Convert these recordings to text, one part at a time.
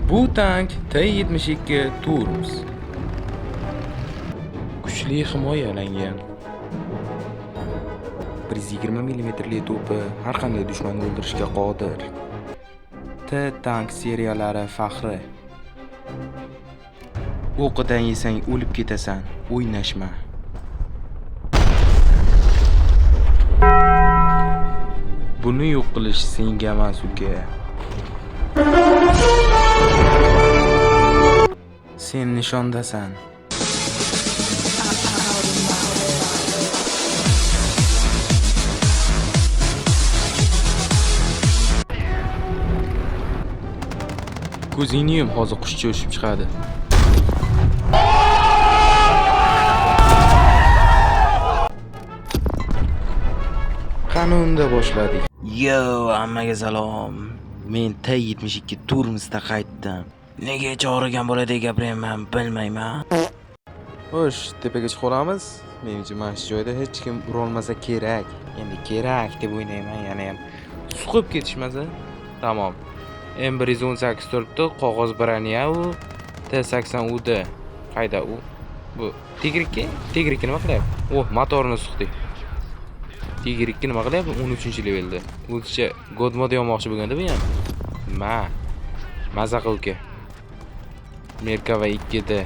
Bu tank T-72 Turms. Kuchli himoyalangan. 120 mm to'pi har qanday dushmanni o'ldirishga qodir. T-tank seriyalari faxri. O'qidan yesang o'lib ketasan, o'ynashma. Buni yo'q qilish senga emas, uka. Sen nishondasan. Ko'zingni yum, hozir qushcha o'shib chiqadi. Qanunda boshladik. Yo, hammaga salom. Men T-72 Turmsda qaytdim. Nega chog'rigan bo'ladi gapiryapman, bilmayman. Xo'sh, tepaga chiqib olamiz. Menimcha mana shu joyda hech kim urolmasa kerak. Endi kerak deb o'ynayman, yana ham suqib ketishmasa. Tamom. M118 turibdi, qog'oz braniya u T80 UD. Qayda u? Bu Tigrik nima qilyapti? Oh, motorni suqdik. Tigrik nima qilyapti? 13-levelda. O'zicha God mod olmoqchi bo'lganda bu ham. Maza qilka. Merkava 2da.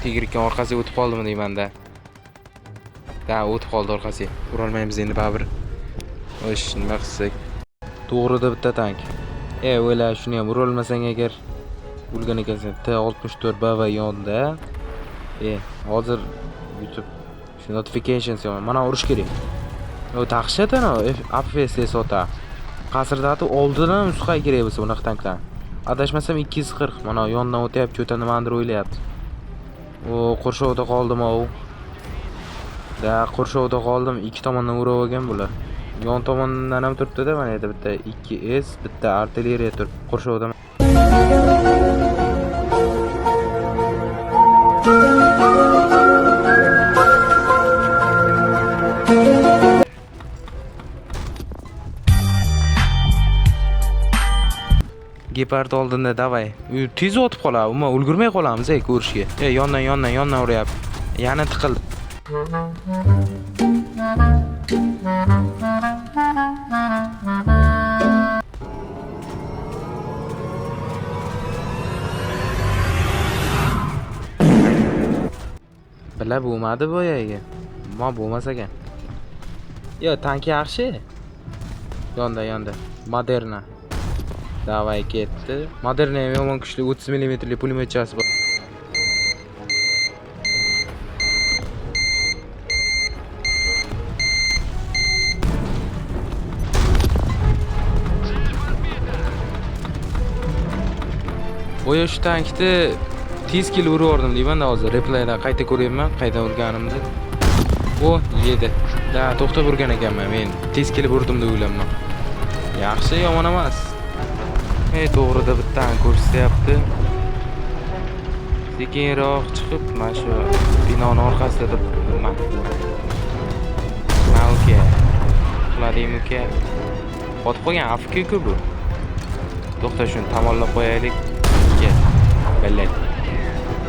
Tigrikning orqasiga o'tib qoldimi deymanda. Da, o'tib qoldi orqasiga. Urolmaymiz endi baribir. Xo'sh, nima qilsak? To'g'rida bitta tank. O'yla, shuni ham urolmasang agar o'lgan ekansan. T64 BV yonda. Hozir YouTube shu notifications yo'q. Mana urish kerak. O taqshatana, APS sota. Qasrda oldidan nusxa kerak bo'lsa bunaqa tankdan. Adashmasam 240. Mana yondan o'tyapti, cho'ta nimadir o'ylayapti. Qurshovda qoldim u. Qurshovda qoldim. Ikki tomondan urib olgan bular. Yon tomondan ham turibdi-da, mana yerda bitta 2S, bitta artilleriya turibdi. Qurshovda. Gepard oldinda, davay. Tez o'tib qoladi. Umuman ulgurmay qolamiz ko'rishga. Yondan uryapti. Yana tiqildi. Bila bo'lmadi boyaga. Ammo bo'lmas ekan. Yo, tank yaxshi. Yonda. Moderna. Davay ketdi. Moderna ham yomon kuchli 30 mm pulemyotchasi bor. Boya shu tankni tez kelib urib deyman hozir. Replayda qayta ko'ryapman, qayda urganimni. Yedi. To'xtab urgan ekanman men. Tez kelib urdim deb o'ylayapman. Yaxshi, yomon emas. To'g'rida bitta ko'rsatyapti. Sekinroq chiqib, mana shu binoning orqasida turibman. Uka. Qiladimi uka? Qotib qolgan AFK-ku bu. To'xta, shuni tomonlab qo'yaylik. Bellat.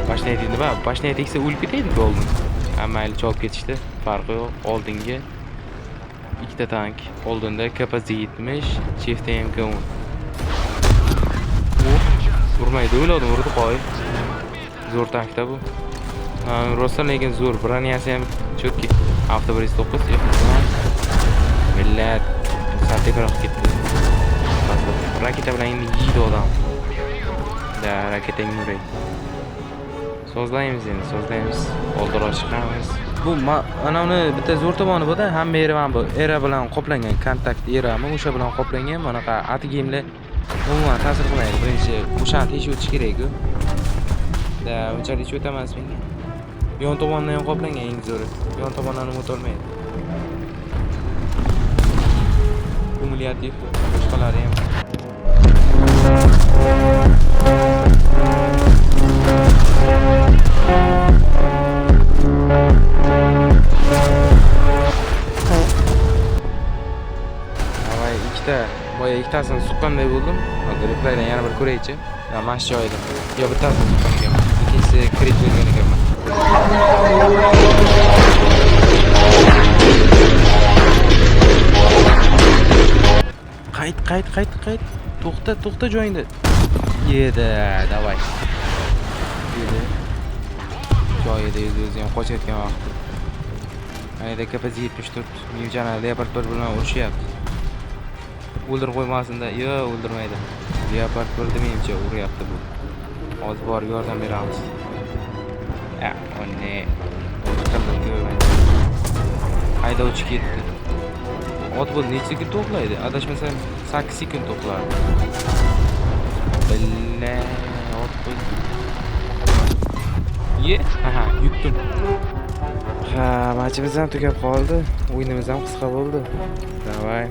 Bashlaydi teksa o'lib ketaydi oldin. Mayli chopib ketishdi. Farqi yo'q. Oldinga ikkita tank. Oldinda KP70, Chefta MK10. Urmaydi, o'yladim, urdi qo'y. Zo'r tankda bu. Rostdan lekin zo'r, braniyasi ham chotki. Avtobus 9 millat satekroq ketdi. Raketa bilan endi yeydi odam. Raketang yuray. So'zlaymiz. Oldiroq chiqamiz. Bu ana uni bitta zo'r tomoni bor-da, hamma yeri mana bu era bilan qoplangan, kontakt erami o'sha bilan qoplangan. Bunaqa atigimlar umuman ta'sir qilmaydi. Birinchi o'shani teshib o'tish kerak-ku. Unchalik o'tamas menga. Yon tomondan ham qoplangan eng zo'ri. Yon tomondan ham o'tolmaydi. Kumulyativ boshqalari ham. Boya ikkitasini suqqanday bo'ldim. Replaydan yana bir ko'raychi. Ya mana shu joyda. Yo bittasi tuqqan ekan. Ikkinchisi kredit bergan ekanman. Qayt. To'xta joyingda. Yedi, davay. Yedi. Joyida o'zi ham qochayotgan vaqt. Ayda KPZ 74 Mivjana Leopard 1 bilan urushyapti. O'ldirib qo'ymasin-da. Yo, o'ldirmaydi. Leopard 1 menimcha uryapti bu. Hozir borib yordam beramiz. Onne. Qildim ko'rmaydi. Haydovchi ketdi. Ot bu necha sekund to'playdi? Adashmasam 8 sekund to'plardi. Billa, ot bu. Aha, yutdim. Ha, matchimiz ham tugab qoldi. O'yinimiz ham qisqa bo'ldi. Davay.